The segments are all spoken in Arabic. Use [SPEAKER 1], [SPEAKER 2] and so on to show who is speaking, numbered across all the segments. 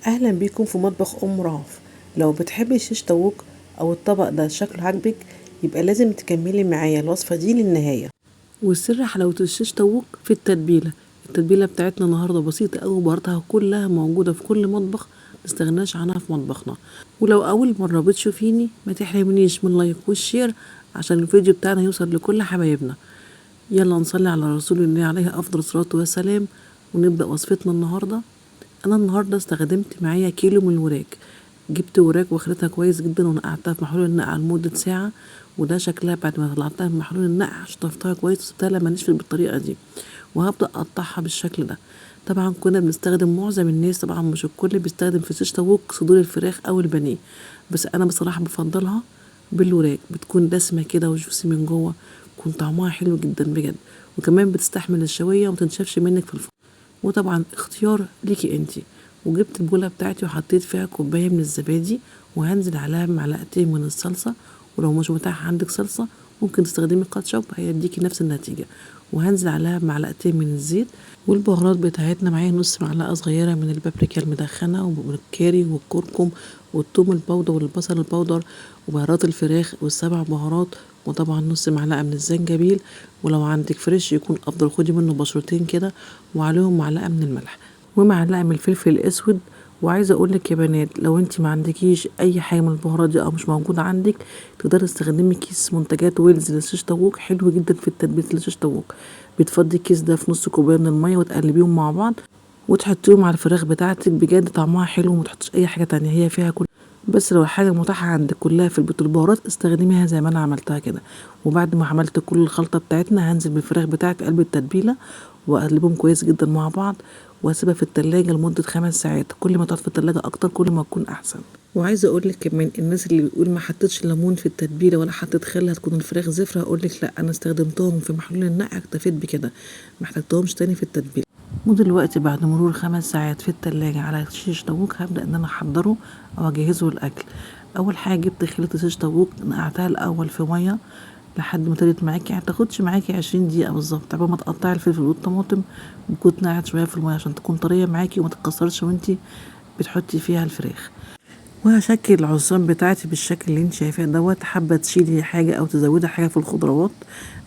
[SPEAKER 1] اهلا بيكم في مطبخ ام رهف. لو بتحبي الشيش طاووق او الطبق ده شكله عاجبك، يبقى لازم تكملي معايا الوصفه دي للنهايه. والسر حلاوه الشيش طاووق في التتبيله بتاعتنا النهارده بسيطه قوي، بهاراتها كلها موجوده في كل مطبخ، مستغناش عنها في مطبخنا. ولو اول مره بتشوفيني ما تحرمنيش من لايك والشير عشان الفيديو بتاعنا يوصل لكل حبايبنا. يلا نصلي على رسول الله عليه افضل الصلاه والسلام ونبدا وصفتنا النهارده. انا النهارده استخدمت معايا كيلو من الوراك. جبت وراك واخدتها كويس جدا ونقعتها في محلول النقع لمده ساعه، وده شكلها بعد ما طلعتها من محلول النقع. شطفتها كويس وسبتها لما نشفت بالطريقه دي، وهبدا اقطعها بالشكل ده. طبعا كنا بنستخدم، معظم الناس طبعا مش الكل بيستخدم في الشيش طاووق صدور الفراخ او البانيه، بس انا بصراحه بفضلها بالوراك، بتكون دسمه كده وجوسي من جوه، بيكون طعمها حلو جدا بجد، وكمان بتستحمل الشويه ومتنشفش منك في الفرن. وطبعا اختيار ليكي انتي. وجبت البولة بتاعتي وحطيت فيها كوباية من الزبادي، وهنزل عليها بمعلقتين من الصلصة، ولو مش متاح عندك صلصة ممكن تستخدمي كاتشب هيديكي نفس النتيجة. وهنزل عليها بمعلقتين من الزيت. والبهارات بتاعتنا معايا نص معلقة صغيرة من البابريكا المدخنة والكاري والكركم والثوم البودر والبصل البودر وبهارات الفراخ والسبع بهارات، وطبعا نص معلقة من الزنجبيل، ولو عندك فريش يكون افضل خدي منه بشرتين كده، وعليهم معلقة من الملح ومعلقة من الفلفل الاسود. وعايزه اقولك يا بنات، لو انت ما عندكيش اي حاجه من البهارات دي او مش موجوده عندك، تقدري تستخدمي كيس منتجات ويلز للشيش طاووق، حلو جدا في التتبيله الشيش طاووق. بتفضي الكيس ده في نص كوبايه من الميه وتقلبيهم مع بعض وتحطيهم على الفراخ بتاعتك، بجد طعمها حلو وما تحطيش اي حاجه تانية، هي فيها كل. بس لو الحاجه متاحه عندك كلها في البيت البهارات استخدميها زي ما انا عملتها كده. وبعد ما عملت كل الخلطه بتاعتنا هنزل بالفراخ بتاعتي قلب التتبيله واقلبهم كويس جدا مع بعض، واسيبها في التلاجة لمدة 5 ساعات. كل ما تقعد في التلاجة اكتر كل ما تكون احسن. وعايزه اقول لك كمان، الناس اللي بتقول ما حطيتش ليمون في التتبيله ولا حطيت خل هتكون الفراخ زفره، هقول لك لا، انا استخدمتهم في محلول النقع اكتفيت بكده، ما احتاجتهمش تاني في التتبيله. ودلوقتي بعد مرور 5 ساعات في التلاجة على الشيش طاووق هبدأ ان انا احضره او اجهزه للاكل. اول حاجة جبت خليط الشيش طاووق، نقعتها الاول في مية لحد ما طلعت معاكي، يعني تاخدش معاكي 20 دقيقة بالظبط. قبل ما تقطعي الفلفل والطماطم بتكون نقعت شوية في المية عشان تكون طرية معاكي وما تتكسرش وانتي بتحطي فيها الفراخ. وهشكل العصيان بتاعتي بالشكل اللي انت شايفاه دوت. حابه تشيلي حاجه او تزودي حاجه في الخضروات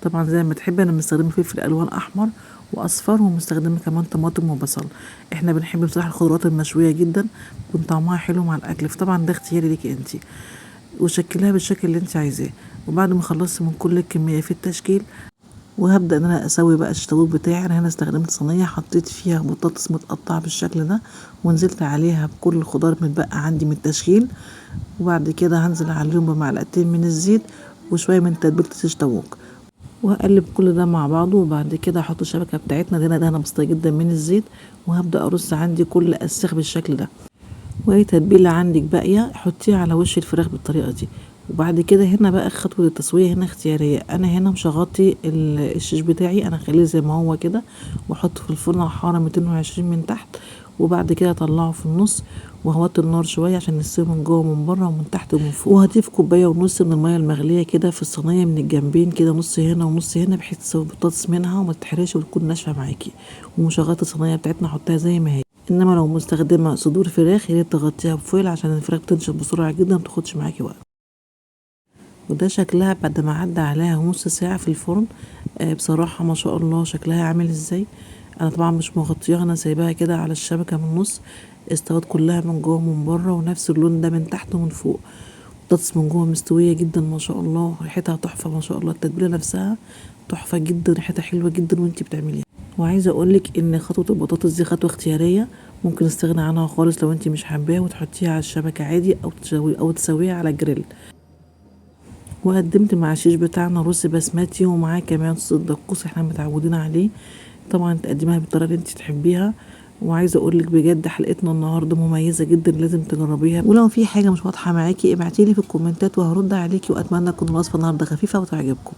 [SPEAKER 1] طبعا زي ما تحبي. انا مستخدمه فلفل الوان احمر واصفر، ومستخدمه كمان طماطم وبصل. احنا بنحب بصراحه الخضروات المشويه جدا، بتكون طعمها حلو مع الاكل، فطبعا ده اختياري ليكي انت، وشكلها بالشكل اللي انت عايزاه. وبعد ما خلصت من كل الكميه في التشكيل، وهبدأ ان انا اسوي بقى الشطاووق بتاعي. انا هنا استخدمت صينية حطيت فيها بطاطس متقطعة بالشكل ده، ونزلت عليها بكل الخضار متبقى عندي من التشكيل. وبعد كده هنزل عليهم بمعلقتين من الزيت وشوية من تتبيلة الشيش طاووق، وهقلب كل ده مع بعضه. وبعد كده احط الشبكة بتاعتنا دهنة بسيطة جدا من الزيت، وهبدأ ارص عندي كل اسيخ بالشكل ده. واي تتبيله عندك باقيه حطيها على وش الفراخ بالطريقه دي. وبعد كده هنا بقى خطوه التسويه هنا اختياريه. انا هنا مش هغطي الشيش بتاعي، انا هخليه زي ما هو كده واحطه في الفرن على حراره 220 من تحت، وبعد كده اطلعه في النص وهوطي النار شويه عشان يستوي من جوه ومن بره ومن تحت ومن فوق. وهضيف كوبايه ونص من الميه المغليه كده في الصينيه من الجنبين كده، نص هنا ونص هنا، بحيث تسوي البطاطس منها وما تتحرقش وتكون ناشفه معاكي. ومش هغطي الصينيه بتاعتنا، احطها زي ما هي. انما لو مستخدمه صدور فراخ يا ريت تغطيها بفويل عشان الفراخ بتنشف بسرعه جدا متاخدش معاكي وقت. وده شكلها بعد ما عدى عليها نص ساعه في الفرن. بصراحه ما شاء الله شكلها عامل ازاي. انا طبعا مش مغطياها، انا سايباها كده على الشبكه من النص، استوت كلها من جوه ومن بره ونفس اللون ده من تحت ومن فوق. البطاطس من جوه مستويه جدا ما شاء الله، ريحتها تحفه ما شاء الله، التتبيله نفسها تحفه جدا، ريحتها حلوه جدا وانتي بتعمليها. وعايزه اقولك ان خطوه البطاطس دي خطوه اختياريه، ممكن تستغنى عنها خالص لو انتي مش حباها وتحطيها على الشبكه عادي او تسويها على الجريل. وقدمت مع الشيش بتاعنا رز بسمتي ومعاه كمان صوص الدقوس احنا متعودين عليه. طبعا تقدمها بالطريقه اللي انتي تحبيها. وعايزه اقولك بجد حلقتنا النهارده مميزه جدا، لازم تجربيها. ولو في حاجه مش واضحه معاكي ابعتيلي في الكومنتات وهرد عليكي، واتمنى تكون الوصفه النهارده خفيفه وتعجبكم.